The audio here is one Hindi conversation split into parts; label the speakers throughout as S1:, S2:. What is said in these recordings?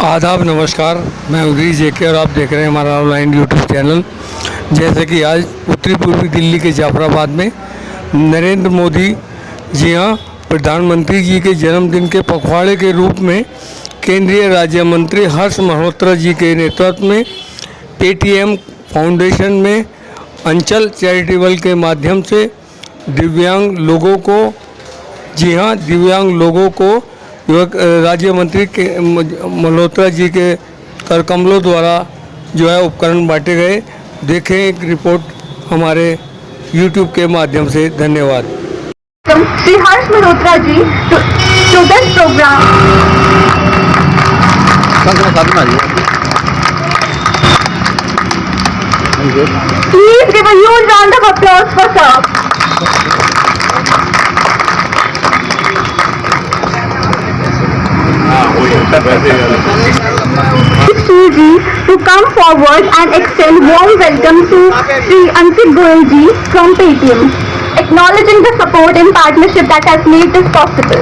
S1: आदाब, नमस्कार। मैं उदय जेके और आप देख रहे हैं हमारा ऑनलाइन यूट्यूब चैनल। जैसे कि आज उत्तरी पूर्वी दिल्ली के जाफराबाद में नरेंद्र मोदी जी हाँ प्रधानमंत्री जी के जन्मदिन के पखवाड़े के रूप में केंद्रीय राज्य मंत्री हर्ष मल्होत्रा जी के नेतृत्व में पेटीएम फाउंडेशन में अंचल चैरिटेबल के माध्यम से दिव्यांग लोगों को दिव्यांग लोगों को राज्य मंत्री के मल्होत्रा जी के कर कमलों द्वारा जो है उपकरण बांटे गए। देखें एक रिपोर्ट हमारे YouTube के माध्यम से। धन्यवाद।
S2: Shri Harsh Malhotra ji to this program. Please give a huge round of applause for sir. Ji to come forward and extend warm welcome to Sri Ankit Goyal ji from Paytm, acknowledging the support and partnership that has made this possible.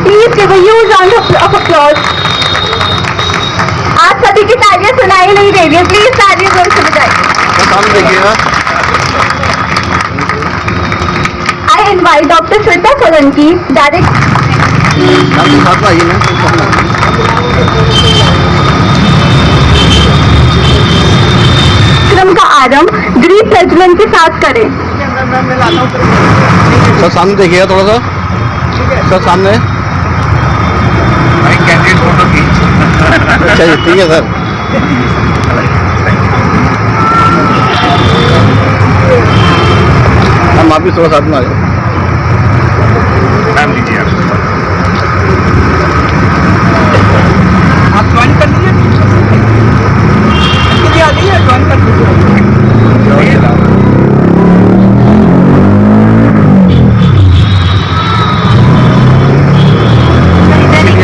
S2: Please give a huge round of applause. आप सभी की तालियां सुनाई नहीं दे रही है, प्लीज तालियां जोर से बजाइए। I invite Dr. Shweta Solanki, कार्यक्रम का आरंभ दीप प्रज्वलन के साथ करें।
S3: सर सामने देखिएगा, थोड़ा सा सर सामने। कैंडिडेट फोटो खींच। अच्छा जी, ठीक है सर। हम आप भी थोड़ा साथ में आ जाओ।
S4: आप ज्वाइन कर लीजिए, आ गई है, ज्वाइन कर लीजिए।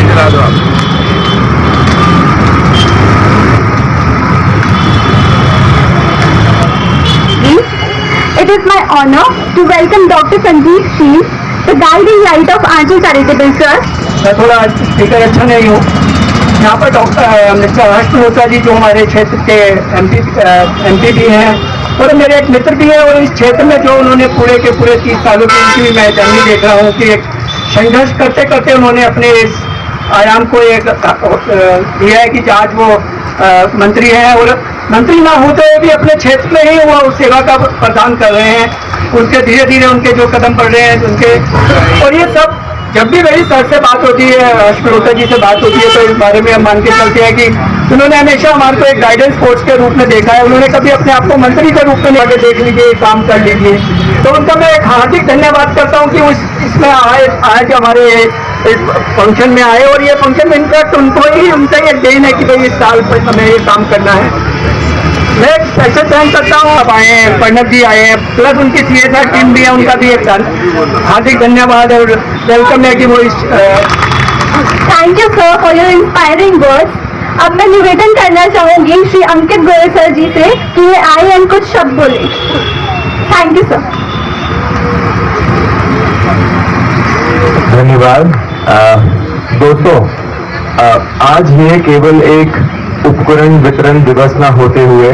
S4: चला दो आप।
S2: It is my honor to welcome Dr. Sanjeev Sheen, the guiding light of Anchal Charitable Sir.
S4: मैं थोड़ा स्पीकर अच्छा नहीं हूँ। यहाँ पर डॉक्टर मिस्टर हर्ष मल्होत्रा जी जो हमारे क्षेत्र के एमपी भी हैं और मेरे एक मित्र भी हैं, और इस क्षेत्र में जो उन्होंने पूरे के पूरे 30 सालों की उनकी भी मैं जर्नी देख रहा हूँ कि एक संघर्ष करते करते उन्होंने अपने इस आयाम को एक दिया है कि आज वो मंत्री हैं, और मंत्री ना होते हुए भी अपने क्षेत्र में ही वो सेवा का प्रदान कर रहे हैं। उनके धीरे धीरे उनके जो कदम बढ़ रहे हैं उनके, और ये सब जब भी मेरी सर से बात होती है, हर्ष मल्होत्रा जी से बात होती है, तो इस बारे में हम मान के चलते हैं कि उन्होंने हमेशा हमारे को एक गाइडेंस कोच के रूप में देखा है। उन्होंने कभी अपने आप को मंत्री के रूप में लेकर देख लीजिए, काम कर लीजिए। तो उनका मैं एक हार्दिक धन्यवाद करता हूँ कि इसमें आए जो हमारे इस फंक्शन में आए, और ये फंक्शन में इनफैक्ट उनका एक देन है कि भाई इस साल पर हमें ये काम करना है। मैं एक स्पेशल थैंक करता हूँ, अब आए हैं, प्रणब जी आए हैं, प्लस उनकी CSR टीम भी है, उनका भी एक हार्दिक धन्यवाद और वेलकम है कि वो इस
S2: thank you sir for your inspiring words. अब मैं निवेदन करना चाहूंगी श्री अंकित गोयल सर जी से कि ये आए एंड कुछ शब्द बोले। Thank you sir.
S5: धन्यवाद। दोस्तों, आज ये केवल एक उपकरण वितरण दिवस न होते हुए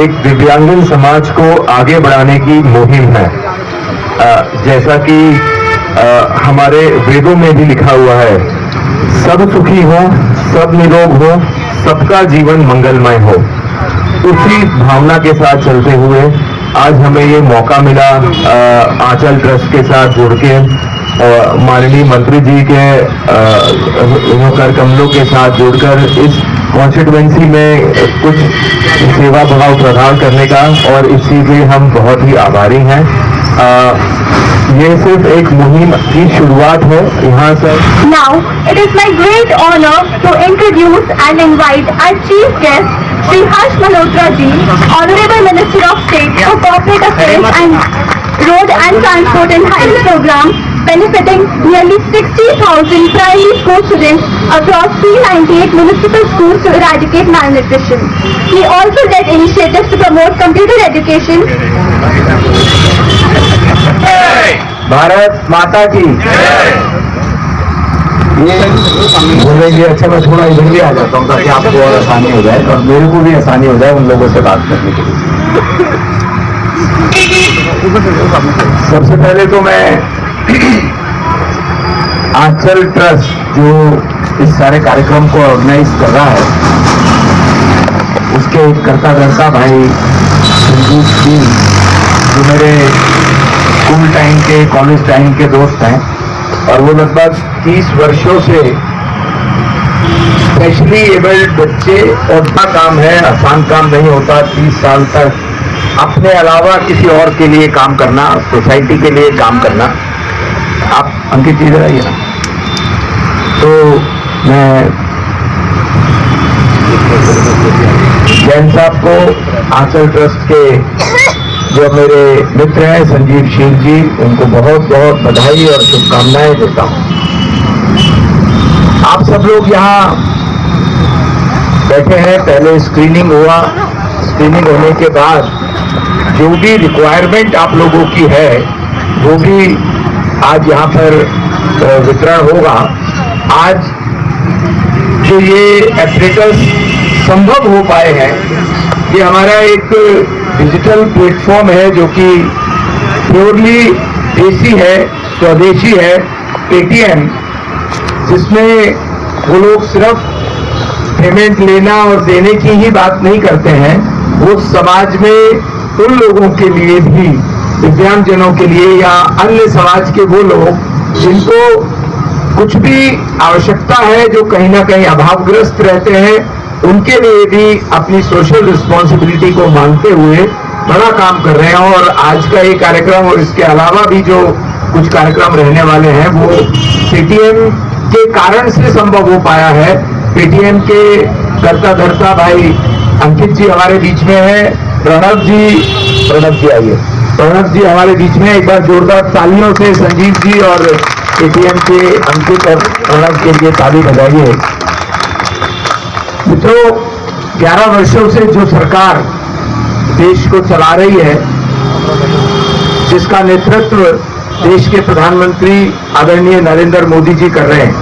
S5: एक दिव्यांगन समाज को आगे बढ़ाने की मुहिम है। जैसा कि हमारे वेदों में भी लिखा हुआ है, सब सुखी हो, सब निरोग हो, सबका जीवन मंगलमय हो। उसी भावना के साथ चलते हुए आज हमें ये मौका मिला आंचल ट्रस्ट के साथ जुड़ के और माननीय मंत्री जी के कर कमलों के साथ जुड़कर इस कॉन्स्टिट्यूएंसी में कुछ सेवा भाव प्रदान करने का, और इसी के हम बहुत ही आभारी हैं। ये सिर्फ एक मुहिम की शुरुआत है यहाँ से।
S2: Now it is my great honor to introduce and invite our chief guest Shri Harsh Malhotra ji, Honorable Minister of State for Corporate Affairs and Road and Transport and Highway Program, benefiting nearly 60,000 primary school students across 398 municipal schools to eradicate malnutrition. He also led initiatives to promote computer education.
S5: Bharat माता की। बोलेंगे अच्छा मैं थोड़ा इधर भी आ जाता हूँ ताकि आपको और आसानी हो जाए और मेरे को भी आसानी हो जाए उन लोगों से बात करने के लिए। सबसे पहले तो मैं आंचल ट्रस्ट जो इस सारे कार्यक्रम को ऑर्गेनाइज कर रहा है उसके कर्ता धर्ता भाई संजीव सिंह जो मेरे स्कूल टाइम के कॉलेज टाइम के दोस्त हैं और वो लगभग 30 वर्षों से स्पेशली एबल्ड बच्चे और बड़ा काम है, आसान काम नहीं होता। 30 साल तक अपने अलावा किसी और के लिए काम करना, सोसाइटी के लिए काम करना। आप अंकित जी इधर आइए ना। तो मैं जैन साहब को आंचल ट्रस्ट के जो मेरे मित्र हैं संजीव शील जी, उनको बहुत बहुत बधाई और शुभकामनाएं देता हूं। आप सब लोग यहाँ बैठे हैं, पहले स्क्रीनिंग हुआ, स्क्रीनिंग होने के बाद जो भी रिक्वायरमेंट आप लोगों की है वो भी आज यहाँ पर वितरण होगा। आज जो ये एपरेटस संभव हो पाए हैं, ये हमारा एक डिजिटल प्लेटफॉर्म है जो कि प्योरली देसी है, स्वदेशी है, पेटीएम, जिसमें वो लोग सिर्फ पेमेंट लेना और देने की ही बात नहीं करते हैं, वो समाज में उन लोगों के लिए भी, दिव्यांगजनों के लिए या अन्य समाज के वो लोग जिनको कुछ भी आवश्यकता है, जो कहीं ना कहीं अभावग्रस्त रहते हैं, उनके लिए भी अपनी सोशल रिस्पॉन्सिबिलिटी को मानते हुए बड़ा काम कर रहे हैं। और आज का ये कार्यक्रम और इसके अलावा भी जो कुछ कार्यक्रम रहने वाले हैं वो पेटीएम के कारण से संभव हो पाया है। पेटीएम के कर्ता धर्ता भाई अंकित जी हमारे बीच में है, प्रणव जी आइए, प्रणव जी हमारे बीच में, एक बार जोरदार तालियों से संजीव जी और पेटीएम के अंकित और प्रणव के लिए ताली बजाइए। मित्रों, 11 वर्षों से जो सरकार देश को चला रही है, जिसका नेतृत्व देश के प्रधानमंत्री आदरणीय नरेंद्र मोदी जी कर रहे हैं।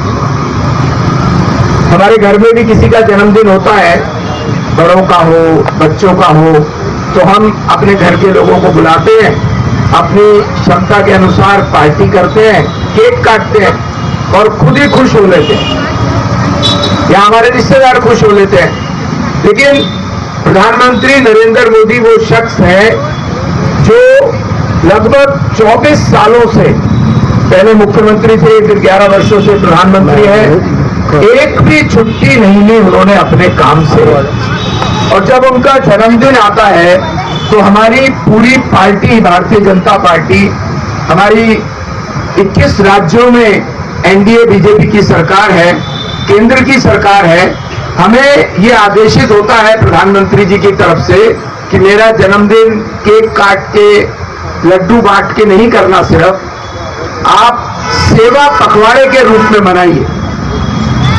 S5: हमारे घर में भी किसी का जन्मदिन होता है, बड़ों का हो, बच्चों का हो, तो हम अपने घर के लोगों को बुलाते हैं, अपनी क्षमता के अनुसार पार्टी करते हैं, केक काटते हैं और खुद ही खुश हो लेते हैं या हमारे रिश्तेदार खुश हो लेते हैं। लेकिन प्रधानमंत्री नरेंद्र मोदी वो शख्स है जो लगभग 24 सालों से, पहले मुख्यमंत्री थे, फिर 11 वर्षों से प्रधानमंत्री है, एक भी छुट्टी नहीं ली उन्होंने अपने काम से। और जब उनका जन्मदिन आता है तो हमारी पूरी पार्टी, भारतीय जनता पार्टी, हमारी 21 राज्यों में एनडीए बीजेपी की सरकार है, केंद्र की सरकार है, हमें ये आदेशित होता है प्रधानमंत्री जी की तरफ से कि मेरा जन्मदिन केक काट के, लड्डू बांट के नहीं करना, सिर्फ आप सेवा पखवाड़े के रूप में मनाइए।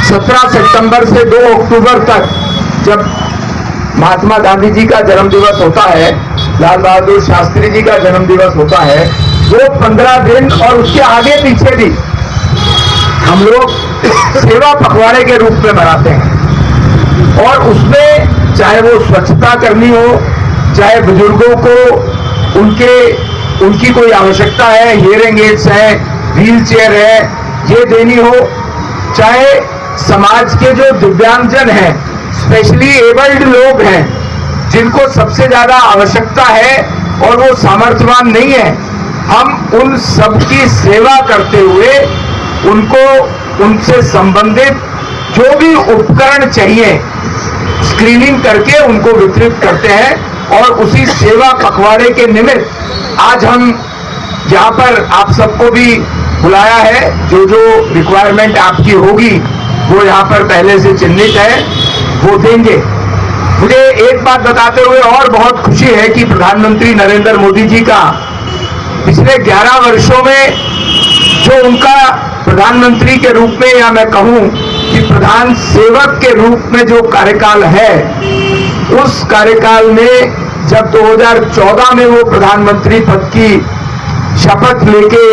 S5: 17 सितंबर से 2 अक्टूबर तक जब महात्मा गांधी जी का जन्म दिवस होता है, लाल बहादुर शास्त्री जी का जन्म दिवस होता है, वो 15 दिन और उसके आगे पीछे भी हम लोग सेवा पखवाड़े के रूप में मनाते हैं। और उसमें चाहे वो स्वच्छता करनी हो, चाहे बुजुर्गों को उनकी कोई आवश्यकता है, हियरिंग एड्स है, व्हील चेयर है, ये देनी हो, चाहे समाज के जो दिव्यांगजन हैं, स्पेशली एबल्ड लोग हैं, जिनको सबसे ज्यादा आवश्यकता है और वो सामर्थ्यवान नहीं है, हम उन सबकी सेवा करते हुए उनसे संबंधित जो भी उपकरण चाहिए स्क्रीनिंग करके उनको वितरित करते हैं। और उसी सेवा पखवाड़े के निमित्त आज हम यहाँ पर आप सबको भी बुलाया है। जो जो रिक्वायरमेंट आपकी होगी वो यहाँ पर पहले से चिन्हित है, वो देंगे। मुझे एक बात बताते हुए और बहुत खुशी है कि प्रधानमंत्री नरेंद्र मोदी जी का पिछले 11 वर्षों में जो उनका प्रधानमंत्री के रूप में, या मैं कहूं कि प्रधान सेवक के रूप में जो कार्यकाल है, उस कार्यकाल में जब 2014 में वो प्रधानमंत्री पद की शपथ लेके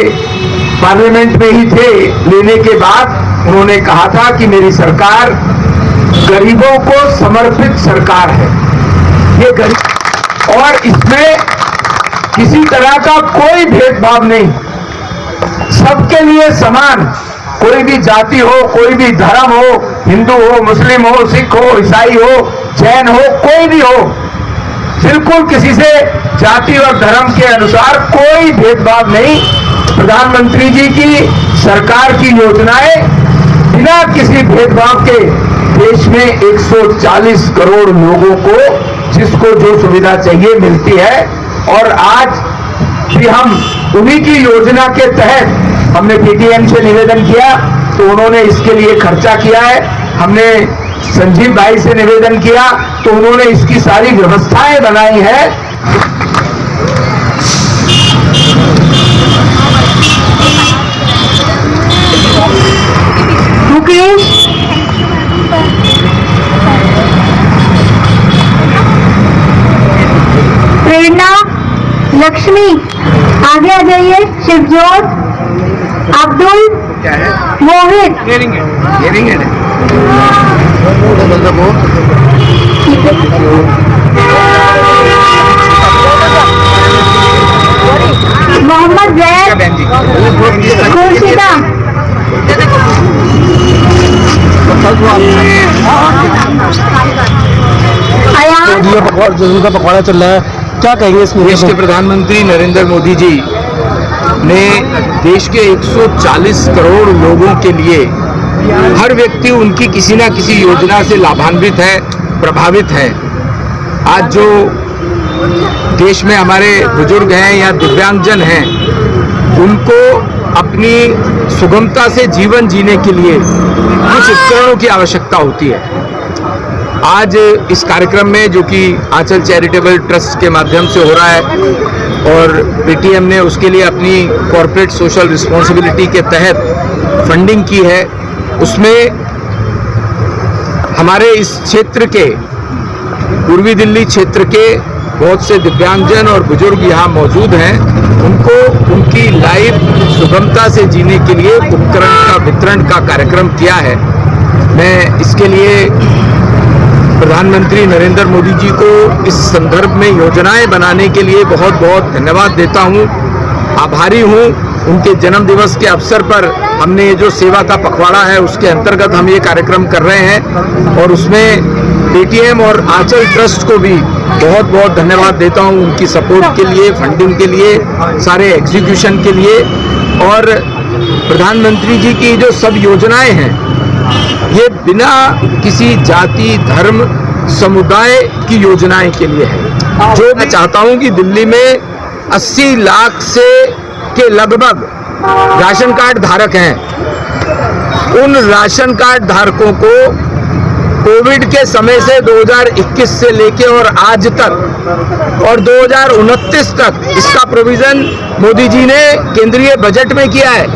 S5: पार्लियामेंट में ही थे, लेने के बाद उन्होंने कहा था कि मेरी सरकार गरीबों को समर्पित सरकार है। ये गरीब और इसमें किसी तरह का कोई भेदभाव नहीं, सबके लिए समान, कोई भी जाति हो, कोई भी धर्म हो, हिंदू हो, मुस्लिम हो, सिख हो, ईसाई हो, जैन हो, कोई भी हो, बिल्कुल किसी से जाति और धर्म के अनुसार कोई भेदभाव नहीं। प्रधानमंत्री जी की सरकार की योजनाएं बिना किसी भेदभाव के देश में 140 करोड़ लोगों को जिसको जो सुविधा चाहिए मिलती है। और आज भी हम उन्हीं की योजना के तहत हमने पीटीएम से निवेदन किया तो उन्होंने इसके लिए खर्चा किया है, हमने संजीव भाई से निवेदन किया तो उन्होंने इसकी सारी व्यवस्थाएं बनाई है।
S2: मुकेश, प्रेरणा, लक्ष्मी, आगे आ जाइए। शिवजोत, अब्दुल, मोहित, मोहम्मद जैद, खुर्शीदा, अयान,
S3: का पकवाड़ा चल रहा है, क्या कहेंगे इसमें?
S5: देश के प्रधानमंत्री नरेंद्र मोदी जी ने देश के 140 करोड़ लोगों के लिए हर व्यक्ति उनकी किसी ना किसी योजना से लाभान्वित है, प्रभावित है। आज जो देश में हमारे बुजुर्ग हैं या दिव्यांगजन हैं, उनको अपनी सुगमता से जीवन जीने के लिए कुछ उपकरणों की आवश्यकता होती है। आज इस कार्यक्रम में जो कि आंचल चैरिटेबल ट्रस्ट के माध्यम से हो रहा है और पेटीएम ने उसके लिए अपनी कॉर्पोरेट सोशल रिस्पॉन्सिबिलिटी के तहत फंडिंग की है, उसमें हमारे इस क्षेत्र के पूर्वी दिल्ली क्षेत्र के बहुत से दिव्यांगजन और बुजुर्ग यहाँ मौजूद हैं, उनको उनकी लाइफ सुगमता से जीने के लिए उपकरण का वितरण का कार्यक्रम किया है। मैं इसके लिए प्रधानमंत्री नरेंद्र मोदी जी को इस संदर्भ में योजनाएं बनाने के लिए बहुत बहुत धन्यवाद देता हूं, आभारी हूं। उनके जन्म दिवस के अवसर पर हमने ये जो सेवा का पखवाड़ा है उसके अंतर्गत हम ये कार्यक्रम कर रहे हैं और उसमें पेटीएम और आंचल ट्रस्ट को भी बहुत बहुत धन्यवाद देता हूं उनकी सपोर्ट के लिए, फंडिंग के लिए, सारे एग्जीक्यूशन के लिए। और प्रधानमंत्री जी की जो सब योजनाएं हैं ये बिना किसी जाति, धर्म, समुदाय की योजनाएं के लिए है। जो मैं चाहता हूं कि दिल्ली में 80 लाख से के लगभग राशन कार्ड धारक हैं, उन राशन कार्ड धारकों को कोविड के समय से 2021 से लेके और आज तक और 2029 तक इसका प्रोविजन मोदी जी ने केंद्रीय बजट में किया है।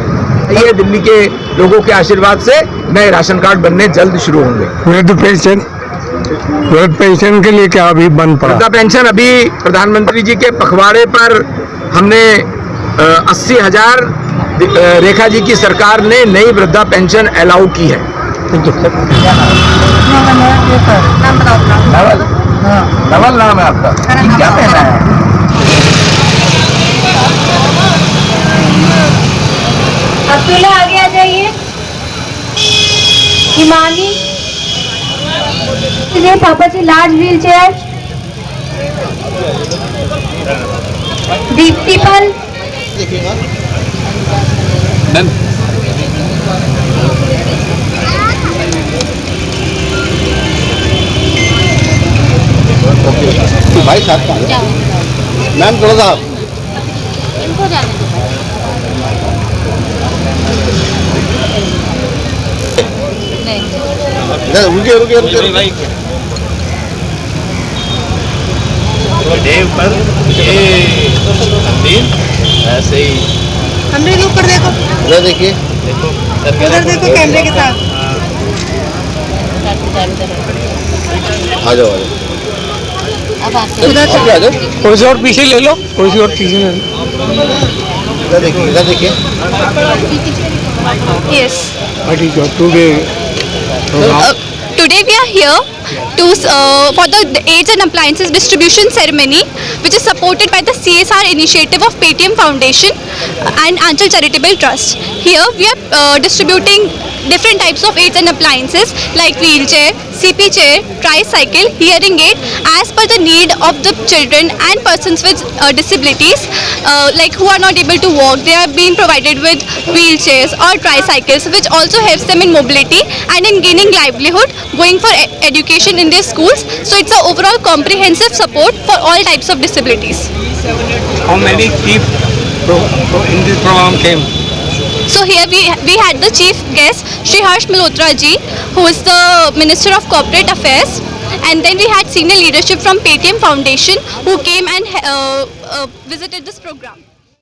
S5: ये दिल्ली के लोगों के आशीर्वाद से नए राशन कार्ड बनने जल्द शुरू होंगे।
S1: वृद्ध पेंशन के लिए क्या अभी बंद पड़ा?
S5: वृद्धा पेंशन अभी प्रधानमंत्री जी के पखवाड़े पर हमने 80,000 रेखा जी की सरकार ने नई वृद्धा पेंशन अलाउ की है। नवल नाम है आपका, क्या कहना है?
S2: अब्दुल्ला, आगे आ जाइए। हिमानी, पापा जी लार्ज व्हील चेयर। दीप्तिपल,
S3: भाई साथ में मैम थोड़ा सा
S6: इनको जाने दो।
S3: रुके रुके रुके भाई पर ये ऐसे ही
S6: कैमरे के ऊपर देखो,
S3: उधर देखिए,
S6: उधर देखो कैमरे के साथ।
S3: आ जाओ
S6: अब
S3: आ जाओ,
S1: कोई सी और पीछे ले लो, कोई सी और पीछे ले लो।
S3: इधर देखिए
S6: yes
S1: What is your today program?
S7: Today we are here to for the aids and appliances distribution ceremony, which is supported by the CSR initiative of Paytm Foundation and Anchal Charitable Trust. Here we are distributing different types of aids and appliances like wheelchair, CP chair, tricycle, hearing aid as per the need of the children and persons with disabilities, like who are not able to walk. They are being provided with wheelchairs or tricycles, which also helps them in mobility and in gaining livelihood, going for education in their schools. So it's an overall comprehensive support for all types of disabilities.
S1: How many chief in this program came?
S7: So here we had the chief guest Shri Harsh Malhotra ji, who is the Minister of Corporate Affairs, and then we had senior leadership from Paytm Foundation who came and visited this program.